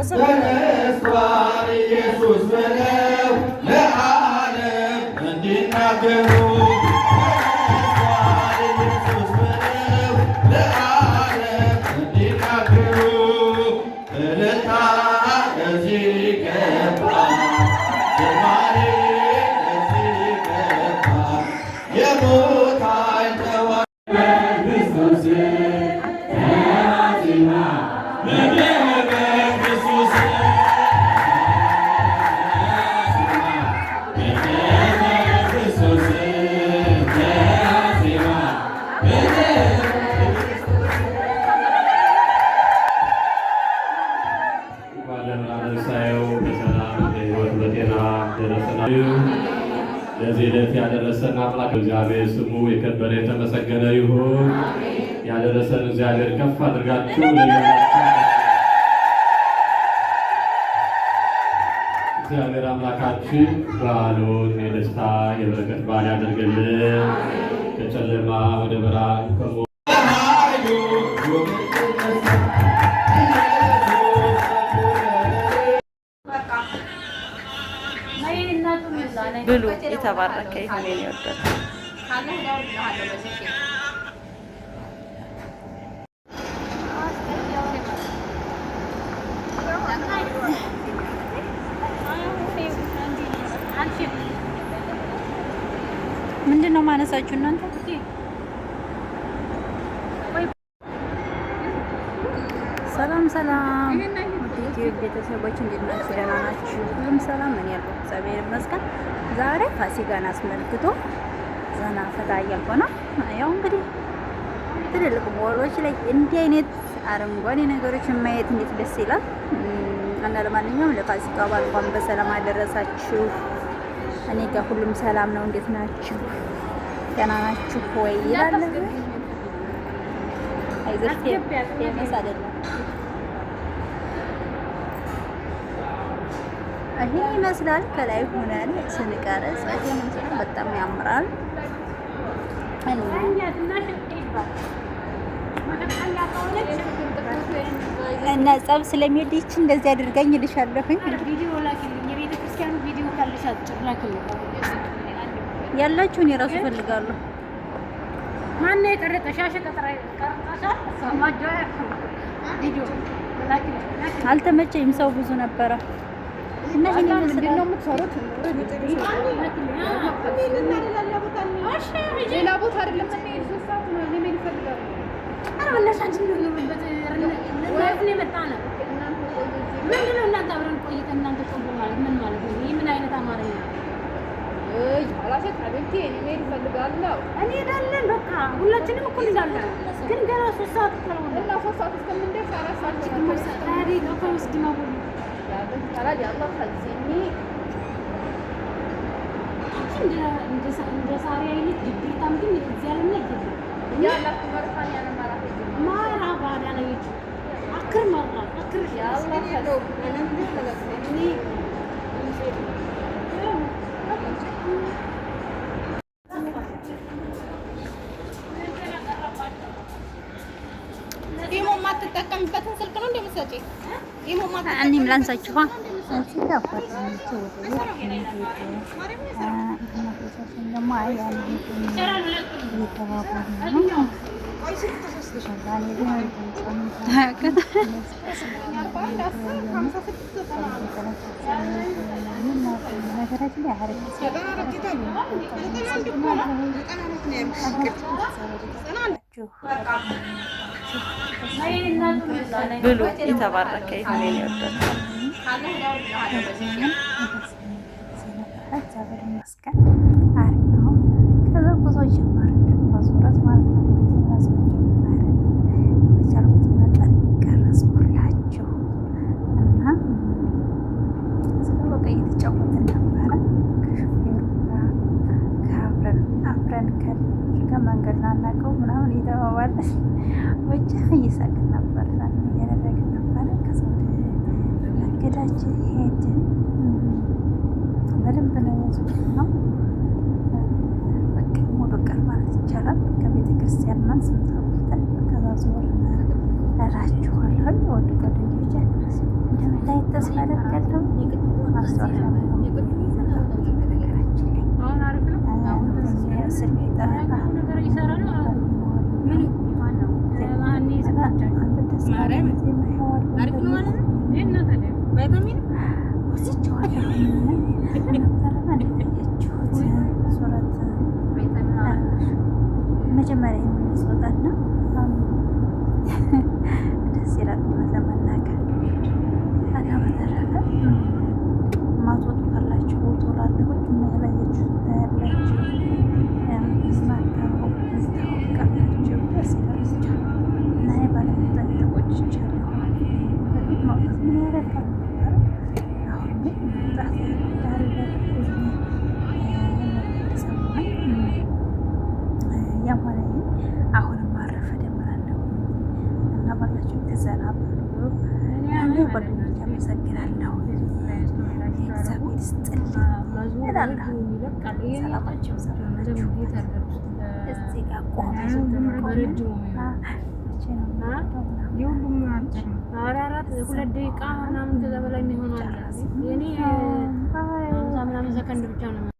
ተነስቷል ኢየሱስ ብለው ለዓለም እንዲናገሩ ለዚህ ዕለት ያደረሰን አምላክ እግዚአብሔር ስሙ የከበረ የተመሰገነ ይሁን። ያደረሰን እግዚአብሔር ከፍ አድርጋችሁ እግዚአብሔር አምላካችን በዓሉን የደስታ የበረከት በዓል ያደርግልን። ከጨለማ ወደ ብርሃን ብሉ የተባረከ ይሁን ይወደድ ምንድነው ማነሳችሁ እናንተ? ሰላም ሰላም ዩቲዩብ ቤተሰቦች እንዴት ናችሁ? ደህና ናችሁ? ሁሉም ሰላም ምን ያለው እግዚአብሔር ይመስገን። ዛሬ ፋሲካን አስመልክቶ ዘና ፈታ እያልኩ ነው። ያው እንግዲህ ትልልቅ ሞሎች ላይ እንዲህ አይነት አረንጓዴ ነገሮችን ማየት እንዴት ደስ ይላል። እና ለማንኛውም ለፋሲካ በዓል እንኳን በሰላም አደረሳችሁ። እኔ ጋር ሁሉም ሰላም ነው። እንዴት ናችሁ? ደህና ናችሁ ወይ ይላል። አይዞህ ፌመስ አይደለም። ይሄ ይመስላል ከላይ ሆነን ስንቀርጽ በጣም ያምራል። እና ጸብ ስለሚወድች እንደዚህ አድርገኝ እልሻለሁኝ። ያላችሁን የራሱ ፈልጋለሁ። ማን የቀረጠሻሽ አልተመቸኝም። ሰው ብዙ ነበረ እና ምንድነው የምትሰሩት? ሌላ ቦታ አይደለም። ምንድነው እናንተ አብረን ቆይተን እናንተ ቆዩ ማለት ምን ማለት ነው? ይህ ምን አይነት አማርኛ ነው? አላሰት አቤቴ እኔ መሄድ እፈልጋለሁ። እንሄዳለን በቃ ሁላችንም እኮ እንሄዳለን። ግን ገና 3 ሰዓት እኮ ነው። እና 3 ሰዓት እስከምንደርስ 4 ሰዓት ታዲያ ነው እስኪ ነው ታዲያ አላህ ከዚህኒ እንደ ሳሪ አይነት ግዴታም ግን እዚያ ላይ ነው ያላችሁ መርፋን ያለ ማራፍ ማራ ባዳ ነው ይጭ አክር ማራ አክር ያ አላህ ከለው ምንም ተለቀኝ ኢሞ ማትጠቀምበትን ስልክ ነው እንደምትሰጪ ኢሞ ማትጠቀም እኔም ላንሳችሁ ብሉ የተባረከ ይሁን ይወደድ እግዚአብሔር ይመስገን። አሪፍ ነው። ከዛ ጉዞ ጀመረ ማዞራት ማለት ነው። በቻልኩት መጠን ቀረጽኩላችሁ እና በቃ እየተጫወትን ነበረ ከሹፌሩ ጋር አብረን ከመንገድ ናናቀው ምናምን እየተባባልን ብቻ እየሳቅን ነበር እያደረግን ነበረ። ከዛ ወደ መንገዳችን ሄድን። በደንብ ነው ያዙት ነው በቃ ሙሉ ቀን ማለት ይቻላል። ከቤተ ክርስቲያን ማን ስንት ከዛ ዞር እላችኋለሁ ወደ ጓደኞቼ ለመታየት ተስፋ አደርጋለሁ። ማስታወሻ በነገራችን ላይ አሁን አሪፍ ነው። እስር ቤት ነገር እየሰራ ነው። ምን ማነው ማን ይዘጋጃል? ማርያም አሪፍ ነው ማለት ነው። እና ታዲያ ቫይታሚን ወስጄዋለሁ። መጀመሪያ የሚወጣና ደስ ይላል ለመናገር እና በተረፈ ማትወጡ ካላችሁ ወጡ ላለሁኝ ያላያችሁ ታያላችሁ ታወቃላችሁ። ደስ ይላል ብቻ እና የባለመጠን ተቆጭቻለሁ። በፊት ማውጣት ምን ያደርጋል ነበር። አሁን ግን መውጣት እንዳለ ተሰማኝ። ያማረኝ አሁንም አረፈ ደምላለሁ እና ባላችሁ ተዘናበሉ። እኔ ጓደኞቼ አመሰግናለሁ። እግዚአብሔር ይስጥልኝ እላለሁ። ሰላማችሁ ሰላማችሁ እዚህ ጋር ቆመ ሁለት ደቂቃ ምናምን ከዛ በላይ የሚሆነው የኔ 50 ምናምን ሰከንድ ብቻ ነው።